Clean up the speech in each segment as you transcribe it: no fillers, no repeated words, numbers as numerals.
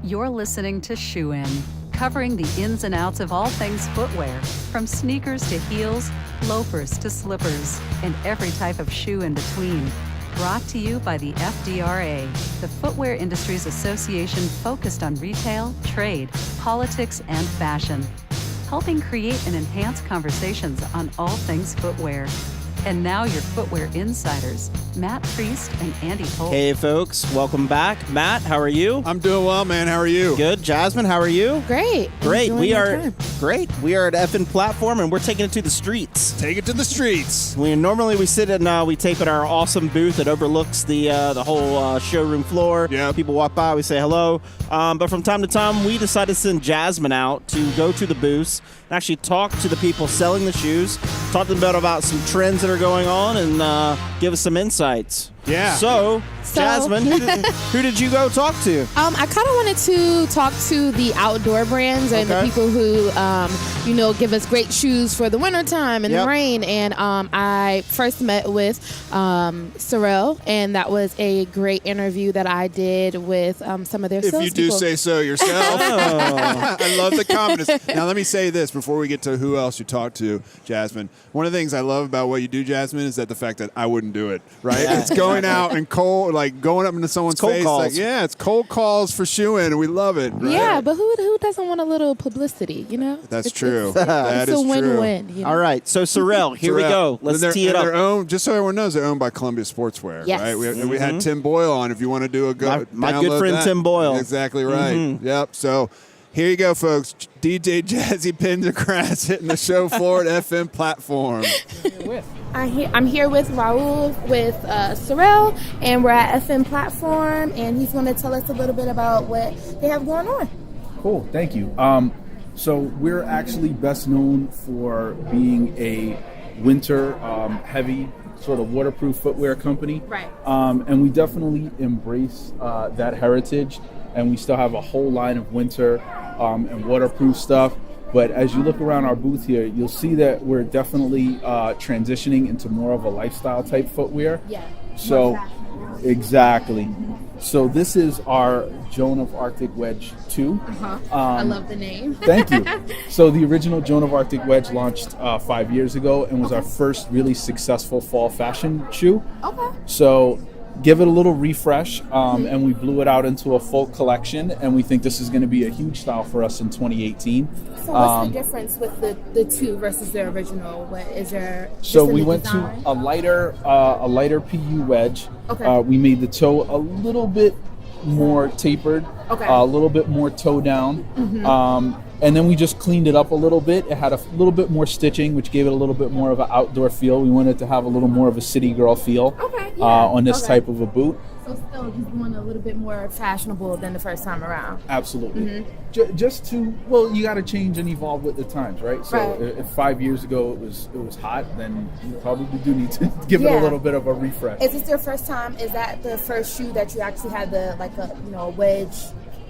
You're listening to Shoe In, covering the ins and outs of all things footwear, from sneakers to heels, loafers to slippers, and every type of shoe in between. Brought to you by the FDRA, the Footwear Industries Association focused on retail, trade, politics, and fashion, helping create and enhance conversations on all things footwear. And now your footwear insiders, Matt Priest and Andy Holt. Hey folks, welcome back. Matt, how are you? I'm doing well, man. How are you? Good. Jasmine, how are you? Great. We are great. We are at FN Platform and we're taking it to the streets. Take it to the streets. Normally we sit and we tape at our awesome booth that overlooks the whole showroom floor. Yeah. People walk by, we say hello. But from time to time, we decided to send Jasmine out to go to the booths and actually talk to the people selling the shoes, talk to them about some trends that are going on, and give us some insights. Yeah. So Jasmine, who did you go talk to? I kind of wanted to talk to the outdoor brands and the people who, give us great shoes for the wintertime and the rain. And I first met with Sorel, and that was a great interview that I did with some of their salespeople. If you do say so yourself. I love the confidence. Now, let me say this before we get to who else you talked to, Jasmine. One of the things I love about what you do, Jasmine, is that the fact that I wouldn't do it, right? Yeah. It's going out and cold, like going up into someone's face. Calls. Like, yeah, it's cold calls for shoeing, and we love it, right? Yeah, but who doesn't want a little publicity, you know? That's It's true. It's That is a true. win-win. You know? All right, so Sorel, here we go. Let's tee it up. They're owned, just so everyone knows, they're owned by Columbia Sportswear, Yes. right? We had Tim Boyle on. If you want to do a go, My good download friend that. Tim Boyle. Exactly right. Yep. So here you go, folks. DJ Jazzy Pendergrass hitting the show floor at FM Platform. I'm here with Raul with Sorel, and we're at FN Platform, and he's going to tell us a little bit about what they have going on. Cool, thank you. So we're actually best known for being a winter heavy sort of waterproof footwear company. Right. And we definitely embrace that heritage, and we still have a whole line of winter and waterproof stuff. But as you look around our booth here, you'll see that we're definitely transitioning into more of a lifestyle type footwear. Yeah. So, exactly. So this is our Joan of Arctic Wedge 2. I love the name. Thank you. So the original Joan of Arctic Wedge launched 5 years ago and was our first really successful fall fashion shoe. Okay. So give it a little refresh, and we blew it out into a full collection, and we think this is going to be a huge style for us in 2018. So what's the difference with the two versus the original? What is there? So we went to a lighter PU wedge. Okay. We made the toe a little bit more tapered, a little bit more toe down. And then we just cleaned it up a little bit. It had a little bit more stitching, which gave it a little bit more of an outdoor feel. We wanted to have a little more of a city girl feel on this type of a boot. So still just going a little bit more fashionable than the first time around. Absolutely. Just to, you got to change and evolve with the times, right? So if 5 years ago it was hot, then you probably do need to give it a little bit of a refresh. Is this your first time? Is that the first shoe that you actually had a wedge?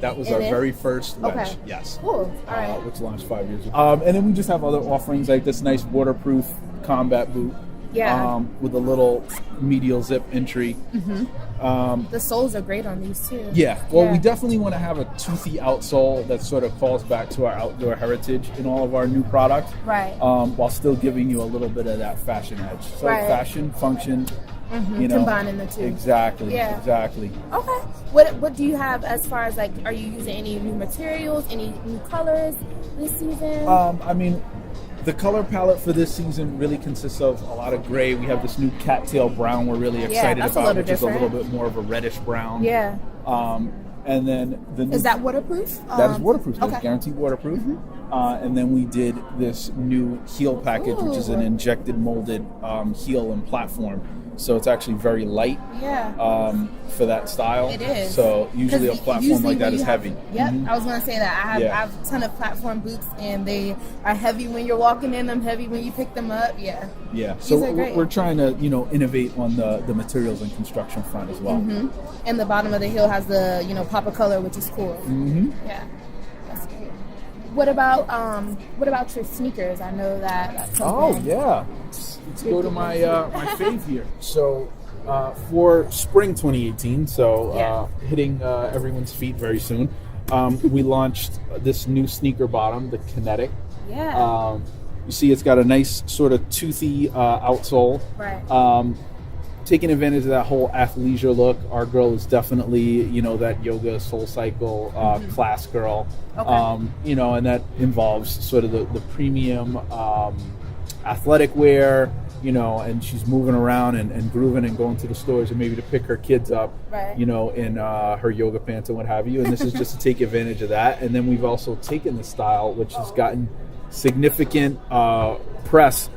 That was our very first wedge. Okay. Yes. Cool. All right. Which launched 5 years ago. And then we just have other offerings like this nice waterproof combat boot. Yeah. With a little medial zip entry. The soles are great on these too. Yeah. Well, we definitely want to have a toothy outsole that sort of calls back to our outdoor heritage in all of our new products. Right. While still giving you a little bit of that fashion edge. So fashion, function. Combining the two. Exactly. Yeah. Exactly. Okay. What do you have as far as are you using any new materials, any new colors this season? The color palette for this season really consists of a lot of gray. We have this new cattail brown we're really excited about, which is a little bit more of a reddish brown. Yeah. And then is that waterproof? That is waterproof. Okay. That's guaranteed waterproof. And then we did this new heel package, which is an injected molded heel and platform. So it's actually very light for that style. It is. So usually a platform like that is heavy. Yep, I was going to say that. I have a ton of platform boots, and they are heavy when you're walking in them, heavy when you pick them up. Yeah. Yeah. So we're trying to, innovate on the materials and construction front as well. And the bottom of the heel has the, pop of color, which is cool. Yeah. That's great. What about your sneakers? I know that's something. Oh, yeah. Let's go to my my fave here. So for spring 2018, hitting everyone's feet very soon, we launched this new sneaker bottom, the Kinetic. Yeah. You see it's got a nice sort of toothy outsole. Right. Taking advantage of that whole athleisure look. Our girl is definitely, that yoga, soul cycle, class girl. Okay. And that involves sort of the premium athletic wear, and she's moving around and grooving and going to the stores and maybe to pick her kids up, right. in her yoga pants and what have you. And this is just to take advantage of that. And then we've also taken the style, which has gotten significant press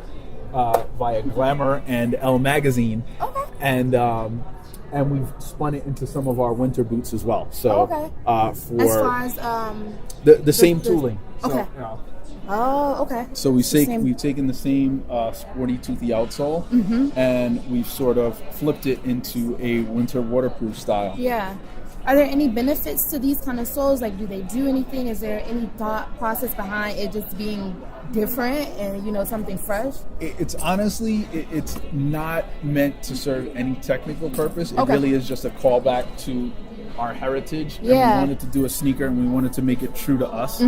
via Glamour and Elle magazine. Okay. And we've spun it into some of our winter boots as well. So okay. For as far as the same tooling. Okay. So, oh, okay. So we've taken the same sporty toothy outsole, and we've sort of flipped it into a winter waterproof style. Yeah. Are there any benefits to these kind of soles? Like, do they do anything? Is there any thought process behind it just being different and, something fresh? It's honestly, it's not meant to serve any technical purpose. It Okay. really is just a callback to our heritage. And Yeah. we wanted to do a sneaker and we wanted to make it true to us.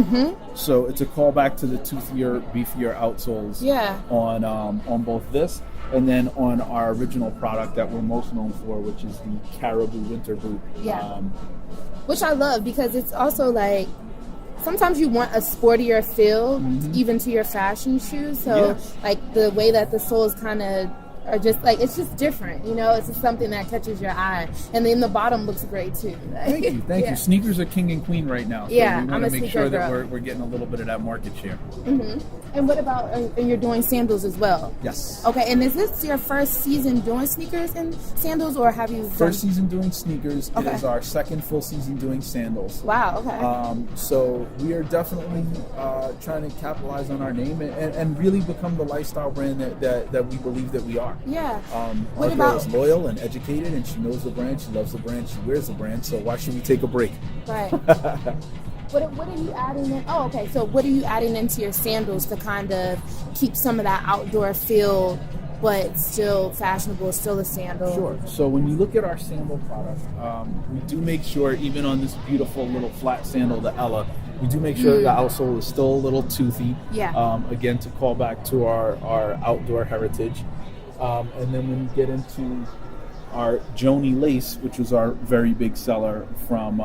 So it's a callback to the toothier, beefier outsoles on both this and then on our original product that we're most known for, which is the Caribou Winter Boot. Yeah. Which I love because it's also like sometimes you want a sportier feel even to your fashion shoes. So like the way that the soles kind of are just like, it's just different, it's just something that catches your eye. And then the bottom looks great too. Thank you. Yeah. Sneakers are king and queen right now. So Yeah, we I'm want a to make sneaker sure that girl. we're getting a little bit of that market share. And what about, and you're doing sandals as well? Yes. Okay, and is this your first season doing sneakers and sandals, or have you First season doing sneakers. Okay. It is our second full season doing sandals. Wow, okay. So we are definitely trying to capitalize on our name and really become the lifestyle brand that we believe that we are. Yeah. Our girl is loyal and educated, and she knows the brand, she loves the brand, she wears the brand, so why should we take a break? Right. What are you adding in? Oh, okay. So what are you adding into your sandals to kind of keep some of that outdoor feel, but still fashionable, still a sandal? Sure. So when you look at our sandal product, we do make sure, even on this beautiful little flat sandal, the Ella, we do make sure the outsole is still a little toothy. Yeah. Again, to call back to our outdoor heritage. And then when you get into our Joni lace, which was our very big seller from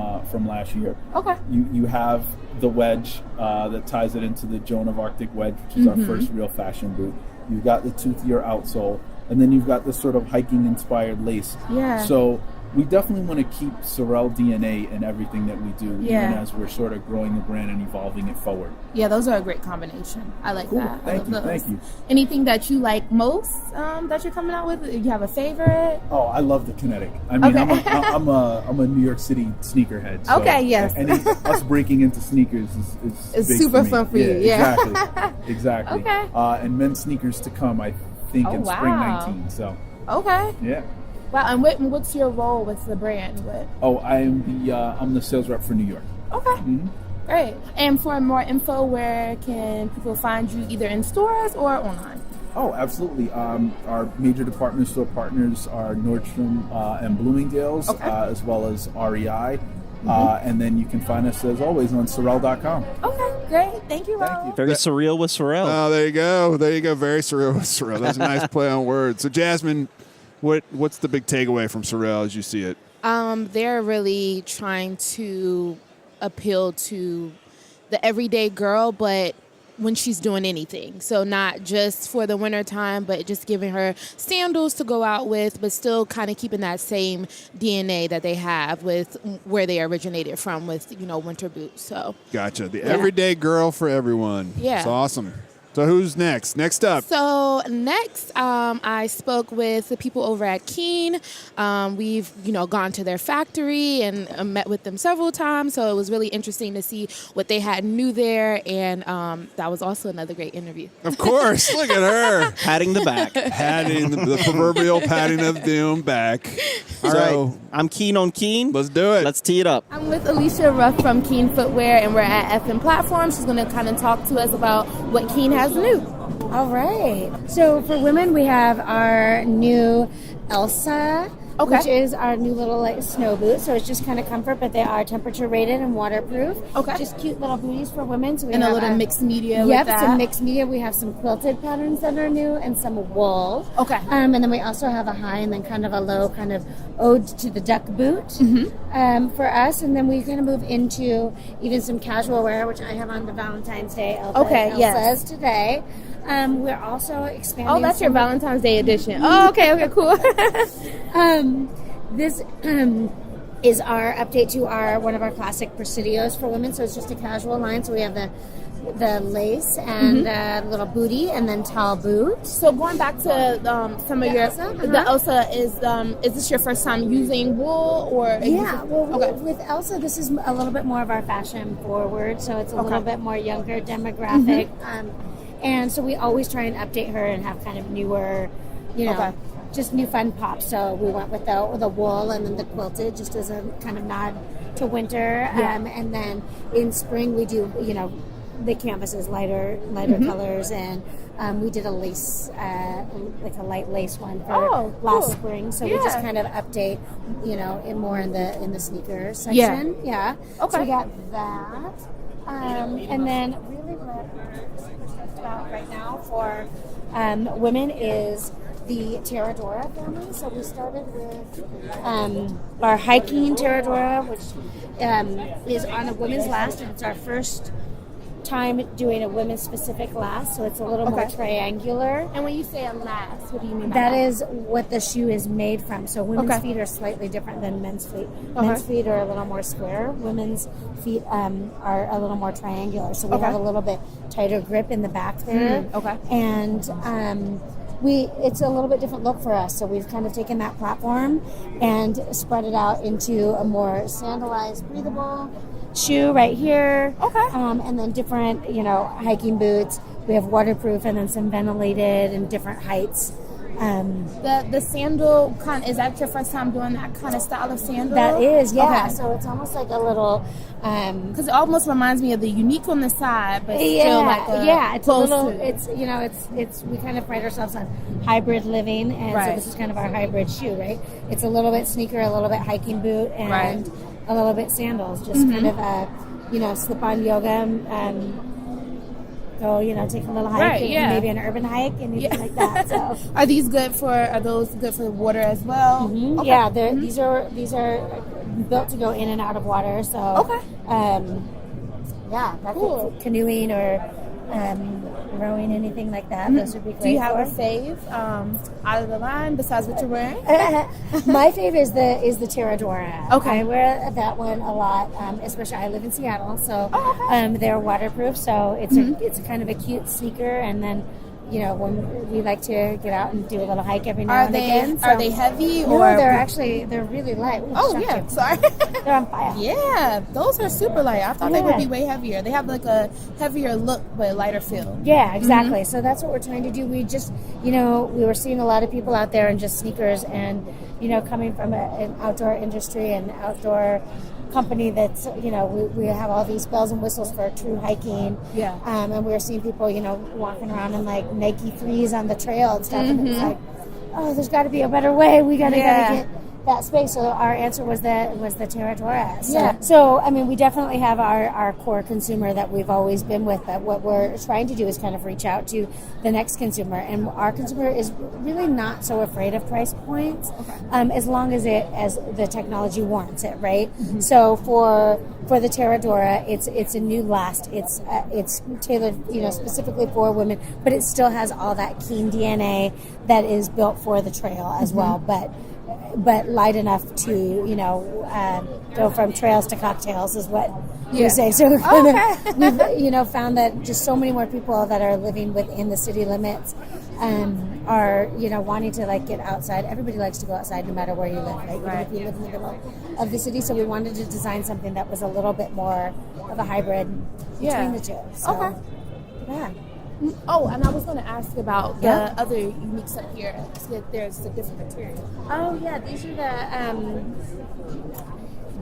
last year. Okay. You have the wedge that ties it into the Joan of Arctic wedge, which is our first real fashion boot. You've got the toothier outsole, and then you've got this sort of hiking inspired lace. Yeah. So we definitely want to keep Sorel DNA in everything that we do, even as we're sort of growing the brand and evolving it forward. Yeah, those are a great combination. I like Cool. that. Thank you. Those. Thank you. Anything that you like most that you're coming out with? You have a favorite? Oh, I love the Kinetic. I mean, Okay. I'm a New York City sneakerhead. So Okay, yes. us breaking into sneakers is It's big super for me. fun for you, yeah. Exactly. Okay. And men's sneakers to come, I think, in spring wow. 19. So Okay. yeah. Wow, and what's your role with the brand? Oh, I'm the sales rep for New York. Okay. Great. And for more info, where can people find you, either in stores or online? Oh, absolutely. Our major department store partners are Nordstrom and Bloomingdale's, as well as REI. And then you can find us, as always, on Sorel.com. Okay, great. Thank you, Raul. Thank you. Very surreal with Sorel. Oh, there you go. Very surreal with Sorel. That's a nice play on words. So, Jasmine, what's the big takeaway from Sorel as you see it? They're really trying to appeal to the everyday girl, but when she's doing anything. So not just for the winter time, but just giving her sandals to go out with, but still kind of keeping that same DNA that they have with where they originated from with, winter boots. So Gotcha. The everyday girl for everyone. Yeah. It's awesome. So who's next? Next up. So next, I spoke with the people over at Keen. We've, gone to their factory and met with them several times. So it was really interesting to see what they had new there. And that was also another great interview. Of course. Look at her. Patting the back. Patting the proverbial patting of doom back. All right. I'm keen on Keen. Let's do it. Let's tee it up. I'm with Alicia Ruff from Keen Footwear, and we're at FM Platform. She's going to kind of talk to us about what Keen has new. All right. So for women, we have our new Elsa Okay. which is our new little like snow boot. So it's just kind of comfort, but they are temperature rated and waterproof. Okay. Just cute little booties for women. So we And a have little mixed media Yep, with that. some mixed media. We have some quilted patterns that are new and some wool. Okay. And then we also have a high and then kind of a low kind of ode to the duck boot for us. And then we kind of move into even some casual wear, which I have on the Valentine's Day. Elsa's today. We're also expanding. Oh, that's your Valentine's Day edition. Oh, okay, cool. This is our update to one of our classic Presidios for women. So it's just a casual line. So we have the lace and little booty and then tall boots. So going back to some of your Elsa, the Elsa is this your first time using wool or with Elsa this is a little bit more of our fashion forward. So it's a little bit more younger demographic. And so we always try and update her and have kind of newer, just new fun pops. So we went with the wool and then the quilted just as a kind of nod to winter. And then in spring we do, the canvases, lighter colors. And we did a lace, like a light lace one for last spring. So we just kind of update, more in the sneaker section. Yeah. Okay. So we got that. And then really what about right now for women is the Terradora family. So we started with our hiking Terradora, which is on a women's last, and it's our first time doing a women's specific last, so it's a little more triangular. And when you say a last, what do you mean by that? That is what the shoe is made from. So women's feet are slightly different than men's feet. Men's feet are a little more square. Women's feet are a little more triangular. So we have a little bit tighter grip in the back there. And it's a little bit different look for us. So we've kind of taken that platform and spread it out into a more sandalized, breathable shoe right here. And then different, hiking boots. We have waterproof and then some ventilated and different heights. The sandal is that your first time doing that kind of style of sandal? That is, yeah. So it's almost like a little because it almost reminds me of the Unique on the side, but still like it's a little. It's it's we kind of pride ourselves on hybrid living, and so this is kind of our hybrid shoe, right? It's a little bit sneaker, a little bit hiking boot, and a little bit sandals. Just kind of slip on yoga. Go, take a little hike, maybe an urban hike, and anything like that. So, are those good for water as well? Yeah, these are built to go in and out of water. So, that's cool. Canoeing or rowing, anything like that. Those would be great. Do you have a fave out of the line besides what you're wearing? My fave is the Terradora. I wear that one a lot, especially I live in Seattle, so they're waterproof. So it's kind of a cute sneaker, and then when we like to get out and do a little hike every now and again. So. Are they heavy or? No, they're really light. Ooh, sorry. They're on fire. Yeah, those are super light. I thought they would be way heavier. They have like a heavier look but lighter feel. Yeah, exactly. So that's what we're trying to do. We just, we were seeing a lot of people out there in just sneakers, and coming from an outdoor industry and outdoor company that's we have all these bells and whistles for true hiking, and we were seeing people walking around in like Nike 3s on the trail and stuff, and it was like, oh, there's got to be a better way. We gotta get that space. So our answer was the Terradora. So we definitely have our core consumer that we've always been with, but what we're trying to do is kind of reach out to the next consumer, and our consumer is really not so afraid of price points, as long as the technology warrants it, right? So for the Terradora, it's a new last. It's tailored specifically for women, but it still has all that keen DNA that is built for the trail as well, but light enough to go from trails to cocktails is what you say. So we've found that just so many more people that are living within the city limits are wanting to get outside. Everybody likes to go outside no matter where you live, right? Even if you live in the middle of the city. So we wanted to design something that was a little bit more of a hybrid between the two. So, Oh, and I was going to ask about the other Uniques up here. So there's a different material. Oh yeah, these are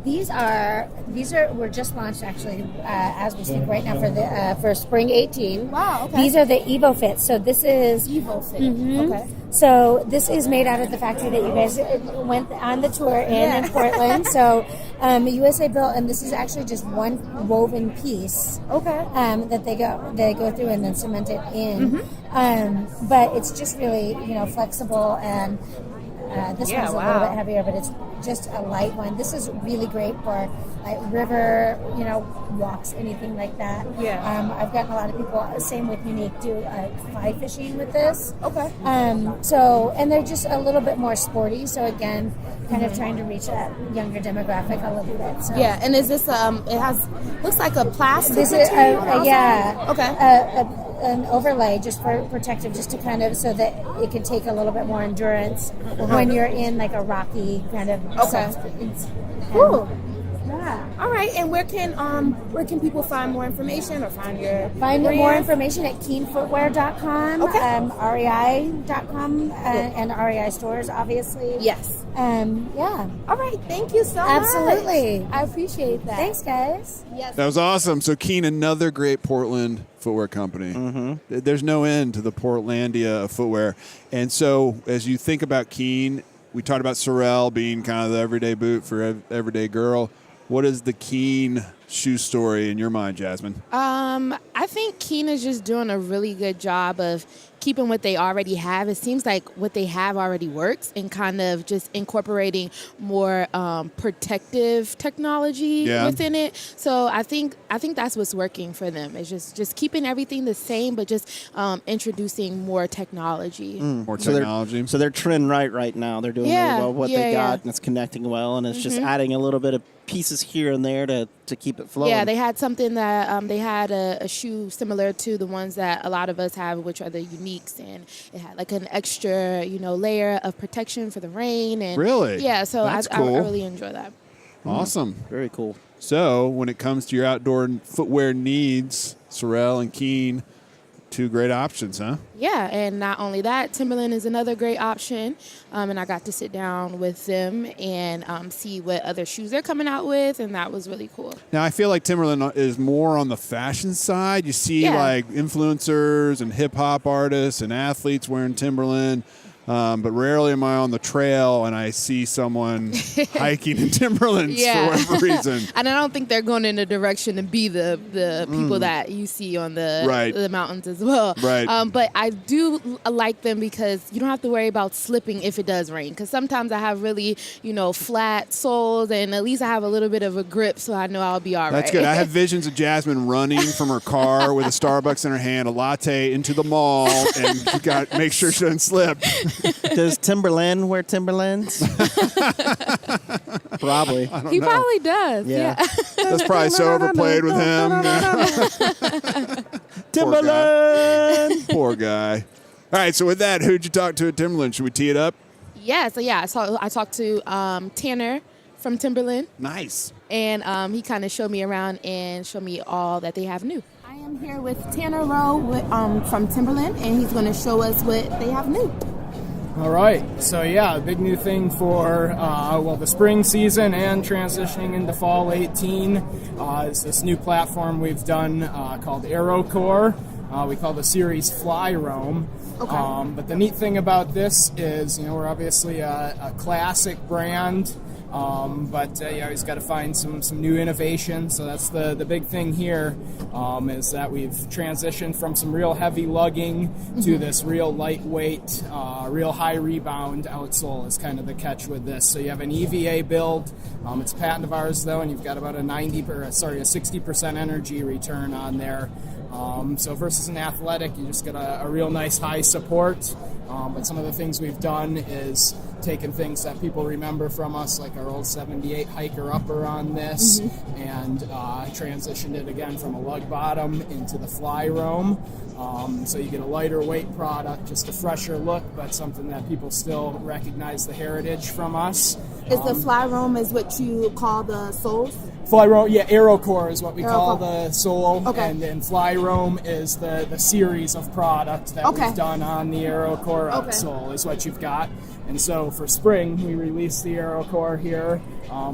These were just launched actually as we speak right now for spring 18. Wow, okay. These are the Evo Fit. So this is Evo Fit. Okay. So this is made out of the factory that you guys went on the tour in Portland. So USA built, and this is actually just one woven piece. Okay. That they go through and then cement it in. But it's just really flexible, and this one's a little bit heavier, but it's just a light one. This is really great for like river, walks, anything like that. Yeah. I've gotten a lot of people, same with Unique, do fly fishing with this. Okay. And they're just a little bit more sporty. So again, kind of trying to reach that younger demographic a little bit. So. Yeah, and is this looks like a plastic This is material? Okay. An overlay just for protective, just to kind of so that it can take a little bit more endurance when you're in like a rocky kind of substance. Cool. Yeah. All right, and where can people find more information or find more brand? information at keenfootwear.com, rei.com, and REI stores, obviously. Yes. Yeah. All right, thank you so much. Absolutely. I appreciate that. Thanks, guys. Yes. That was awesome. So Keen, another great Portland footwear company. There's no end to the Portlandia of footwear. And so as you think about Keen, we talked about Sorel being kind of the everyday boot for everyday girl. What is the Keen shoe story in your mind, Jasmine? I think Keen is just doing a really good job of keeping what they already have. It seems like what they have already works, and kind of just incorporating more protective technology within it. So I think that's what's working for them. It's just keeping everything the same, but just introducing more technology. More technology. So they're trend right now. They're doing really well what they got, and it's connecting well, and it's just adding a little bit of pieces here and there to keep it flowing. Yeah, they had something that they had a shoe similar to the ones that a lot of us have, which are the Uniques, and it had like an extra, layer of protection for the rain. And really? Yeah, so That's I cool. really enjoy that. Awesome. Very cool. So when it comes to your outdoor footwear needs, Sorel and Keen, two great options, huh? Yeah, and not only that, Timberland is another great option. And I got to sit down with them and see what other shoes they're coming out with, and that was really cool. Now, I feel like Timberland is more on the fashion side. You see like influencers and hip-hop artists and athletes wearing Timberland. But rarely am I on the trail and I see someone hiking in Timberlands for whatever reason. And I don't think they're going in a direction to be the people that you see on the mountains as well. Right. But I do like them because you don't have to worry about slipping if it does rain. Because sometimes I have really, flat soles, and at least I have a little bit of a grip, so I know I'll be all right. That's good. I have visions of Jasmine running from her car with a Starbucks in her hand, a latte into the mall, and you got make sure she doesn't slip. Does Timberland wear Timberlands? Probably. He probably does. Yeah. That's probably so overplayed with him. Timberland. Poor guy. All right, so with that, who'd you talk to at Timberland? Should we tee it up? Yeah, so I talked to Tanner from Timberland. Nice. And he kind of showed me around and showed me all that they have new. I am here with Tanner Rowe from Timberland, and he's going to show us what they have new. All right, so a big new thing for the spring season and transitioning into fall 18 is this new platform we've done called AeroCore. We call the series Fly Roam. Okay. But the neat thing about this is, we're obviously a classic brand, but you always got to find some new innovation. So that's the big thing here, is that we've transitioned from some real heavy lugging to this real lightweight, real high rebound outsole is kind of the catch with this. So you have an EVA build. It's a patent of ours though, and you've got about a 60% energy return on there. So versus an athletic, you just get a real nice high support. But some of the things we've done is taken things that people remember from us, like our old 78 hiker upper on this, and transitioned it again from a lug bottom into the Fly Roam. So you get a lighter weight product, just a fresher look, but something that people still recognize the heritage from us. Is the Fly Roam is what you call the soles? Fly Roam, yeah, AeroCore is what we call AeroCore. the sole, Okay. and then Fly Roam is the series of product that we've done on the AeroCore outsole is what you've got. And so for spring, we released the AeroCore here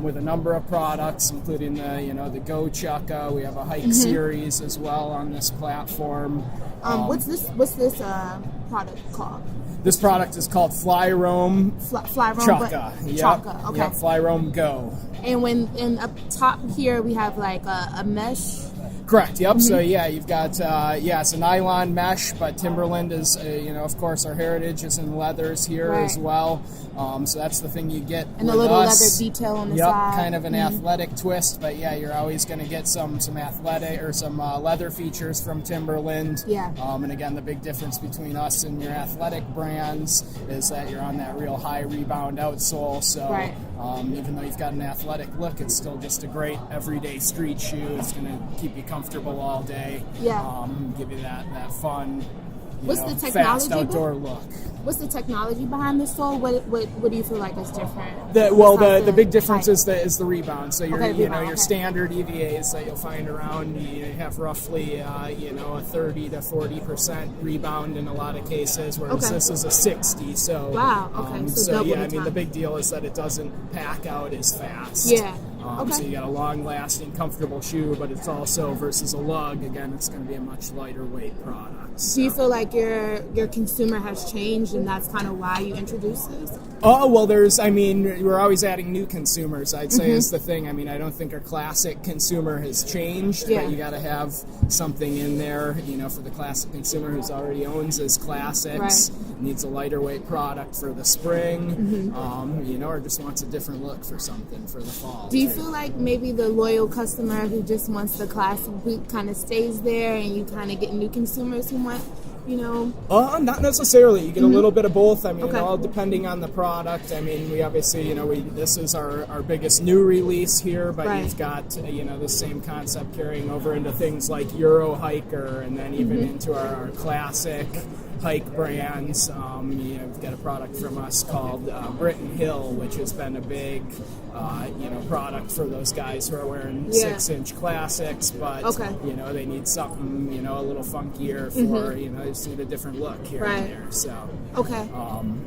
with a number of products, including the Go Chukka. We have a hike series as well on this platform. What's this product called? This product is called Fly Roam Fly Roam Chukka. Chukka, okay. Yep, Fly Roam Go. And when up top here we have like a mesh. Correct. Yep. So you've got it's a nylon mesh, but Timberland is of course our heritage is in leathers here as well. So that's the thing you get. And with a little us. leather detail on the Yep, side. kind of an athletic twist, but you're always going to get some athletic or some leather features from Timberland. Yeah. And again, the big difference between us and your athletic brands is that you're on that real high rebound outsole. So even though you've got an athletic look, it's still just a great everyday street shoe. It's going to keep you comfortable all day. Yeah. Give you that fun, What's the technology fast outdoor look. What's the technology behind this sole? What do you feel like is different? The big difference is the rebound. So your rebound, standard EVAs that you'll find around, you have roughly a 30 to 40% rebound in a lot of cases, whereas this is a 60. So wow. Okay. So double the time. the big deal is that it doesn't pack out as fast. Yeah. So you got a long-lasting, comfortable shoe, but it's also versus a lug. Again, it's going to be a much lighter weight product. So. Do you feel like your consumer has changed, and that's kind of why you introduced this? Oh, well, we're always adding new consumers, I'd say is the thing. I don't think our classic consumer has changed, but you got to have something in there, for the classic consumer who's already owns his classics, needs a lighter weight product for the spring, or just wants a different look for something for the fall. Do you feel like maybe the loyal customer who just wants the classic boot kind of stays there, and you kind of get new consumers who want, not necessarily. You get a little bit of both. All depending on the product. We obviously, this is our biggest new release here, but you've got, the same concept carrying over into things like Euro Hiker, and then even into our classic hike brands. We've got a product from us called Britton Hill, which has been a big, product for those guys who are wearing 6-inch classics, but they need something, a little funkier for, they just need a different look here and there. So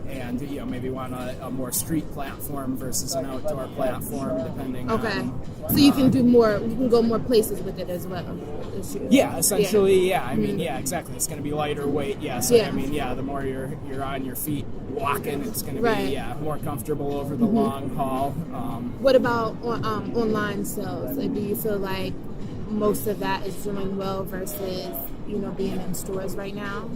and maybe want a more street platform versus an outdoor platform, depending on. So you can do more. You can go more places with it as well. Yeah, essentially, exactly. It's going to be lighter weight. So the more you're on your feet walking, it's going to be more comfortable over the long haul. What about online sales? Do you feel like most of that is doing well versus being in stores right now?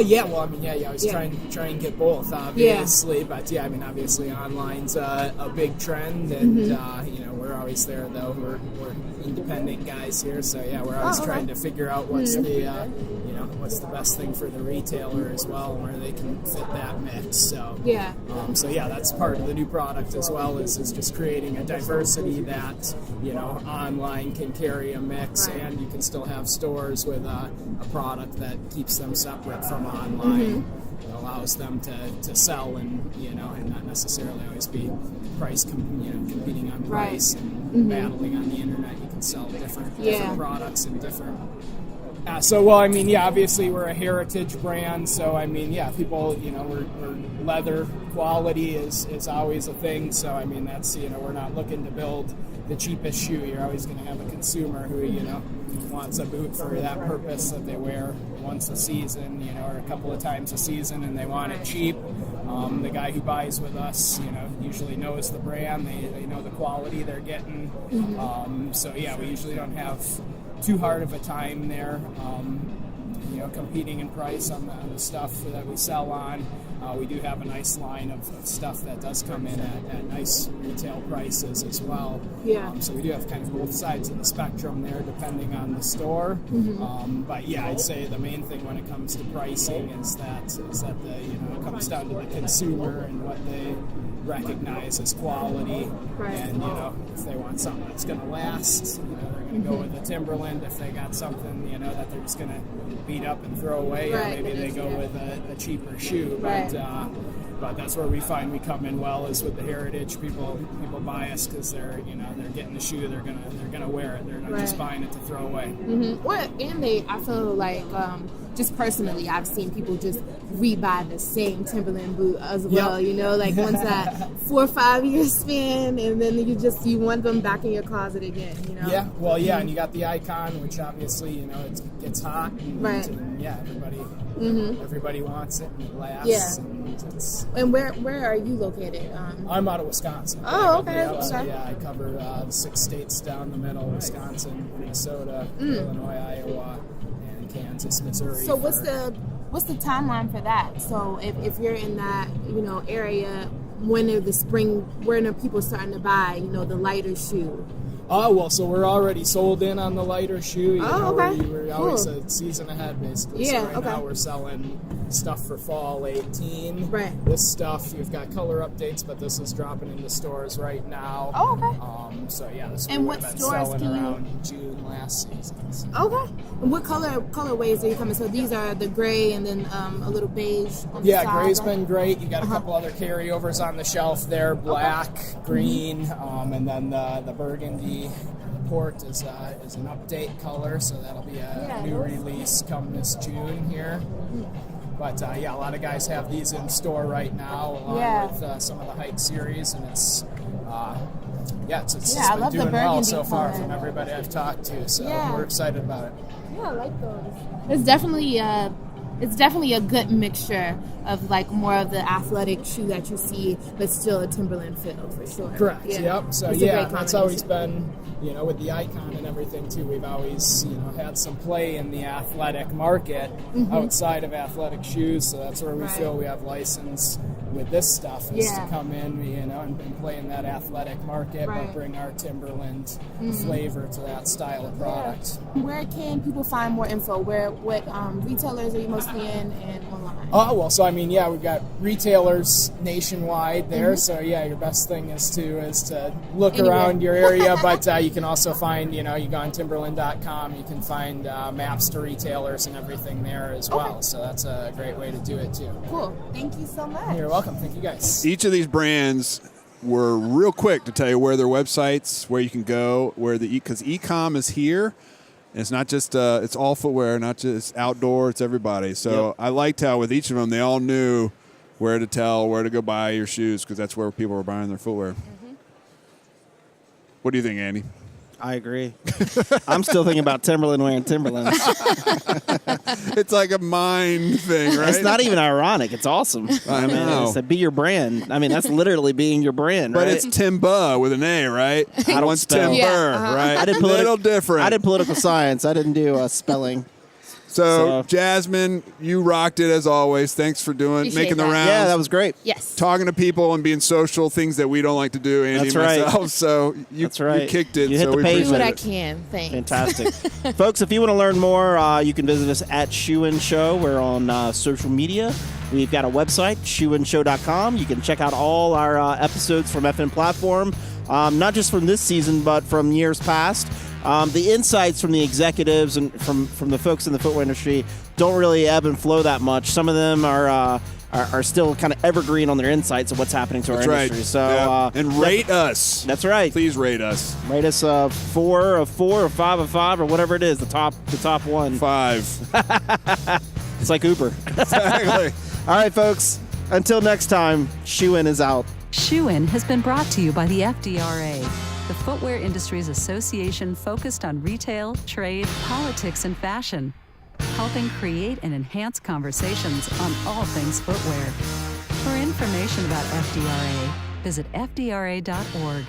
You always try and get both, obviously, but obviously online's a big trend, and we're always there though. We're independent guys here, so we're always trying to figure out what's the what's the best thing for the retailer as well, where they can fit that mix. So that's part of the new product as well, is just creating a diversity that online can carry a mix, and you can still have stores with a product that keeps them separate from online. It allows them to sell and not necessarily always be price competing on price and battling on the internet. You can sell different products and different. Obviously we're a heritage brand, so people, we're leather quality is always a thing. So that's we're not looking to build the cheapest shoe. You're always going to have a consumer who wants a boot for that purpose that they wear once a season, or a couple of times a season, and they want it cheap. The guy who buys with us, usually knows the brand. They know the quality they're getting. We usually don't have too hard of a time there, competing in price on the stuff that we sell on. We do have a nice line of stuff that does come in at nice retail prices as well. So we do have kind of both sides of the spectrum there, depending on the store. But I'd say the main thing when it comes to pricing is that it comes down to the consumer and what they recognize as quality, and if they want something that's going to last, they're going to go with the Timberland. If they got something that they're just going to beat up and throw away, maybe they go with a cheaper shoe. But But that's where we find we come in well, is with the heritage. People buy us because they're getting the shoe, they're gonna wear it. They're not just buying it to throw away. Well, and I feel like just personally, I've seen people just rebuy the same Timberland boot as well. You know, like once that 4 or 5 year span, and then you want them back in your closet again. You know. Yeah. Well, yeah, and you got the Icon, which obviously it gets hot. And everybody wants it, and it lasts. Yeah. And where are you located? I'm out of Wisconsin. Oh, okay. So, yeah, I cover the 6 states down the middle: Wisconsin, Minnesota, Illinois, Iowa, and Kansas, Missouri. So what's the timeline for that? So if you're in that area, when are people starting to buy the lighter shoe? Oh, well, so we're already sold in on the lighter shoe. Okay. We're always a season ahead, basically. Yeah, so right now we're selling stuff for fall 18. Right. This stuff, you've got color updates, but this is dropping into stores right now. Oh, okay. So, yeah, this and would what have been stores selling can around June last season. So. Okay. And what colorways are you coming? So these are the gray and then a little beige on the side. Gray's been great. You got a couple other carryovers on the shelf there: black, green, and then the burgundy port is an update color, so that'll be a new release come this June here. But a lot of guys have these in store right now, along with some of the hike series, and it's been doing well so far from everybody I've talked to. So we're excited about it. Yeah, I like those. It's definitely a good mixture of like more of the athletic shoe that you see, but still a Timberland feel for sure. Correct. Yeah. Yep. So that's always been, with the Icon and everything too. We've always, had some play in the athletic market outside of athletic shoes. So that's where we feel we have license with this stuff is to come in, and play in that athletic market, but bring our Timberland flavor to that style of product. Where can people find more info? What retailers are you mostly in and online? Oh, well, so we've got retailers nationwide there. So your best thing is to look around your area, but you can also find, you go on Timberland.com, you can find maps to retailers and everything there as well. So that's a great way to do it too. Cool. Thank you so much. You're welcome. Thank you guys. Each of these brands were real quick to tell you where their websites, where you can go, because e-com is here. And it's not just it's all footwear, not just outdoor. It's everybody. So I liked how with each of them they all knew where to go buy your shoes, because that's where people were buying their footwear. What do you think, Andy? I agree. I'm still thinking about Timberland wearing Timberlands. It's like a mind thing, right? It's not even ironic. It's awesome. I know. It's be your brand. That's literally being your brand, but right? it's Timba with an A, right? I don't spell. Timber, right? I did a little different. I did political science. I didn't do spelling. So, Jasmine, you rocked it as always. Thanks for making the rounds. Yeah, that was great. Yes. Talking to people and being social, things that we don't like to do, Andy and myself. So you kicked it. You hit so the we pavement. appreciate Do what I it. can. Thanks. Fantastic. Folks, if you want to learn more, you can visit us at Shoe In Show. We're on social media. We've got a website, shoeinshow.com. You can check out all our episodes from FN Platform, not just from this season, but from years past. The insights from the executives and from the folks in the footwear industry don't really ebb and flow that much. Some of them are still kind of evergreen on their insights of what's happening to our industry. So and rate us. That's right. Please rate us. Rate us 4 of 4 or 5 of 5 or whatever it is. The top one. 5. It's like Uber. Exactly. All right, folks. Until next time, Shoe In is out. Shoe In has been brought to you by the FDRA, the Footwear Industries Association focused on retail, trade, politics, and fashion, helping create and enhance conversations on all things footwear. For information about FDRA, visit fdra.org.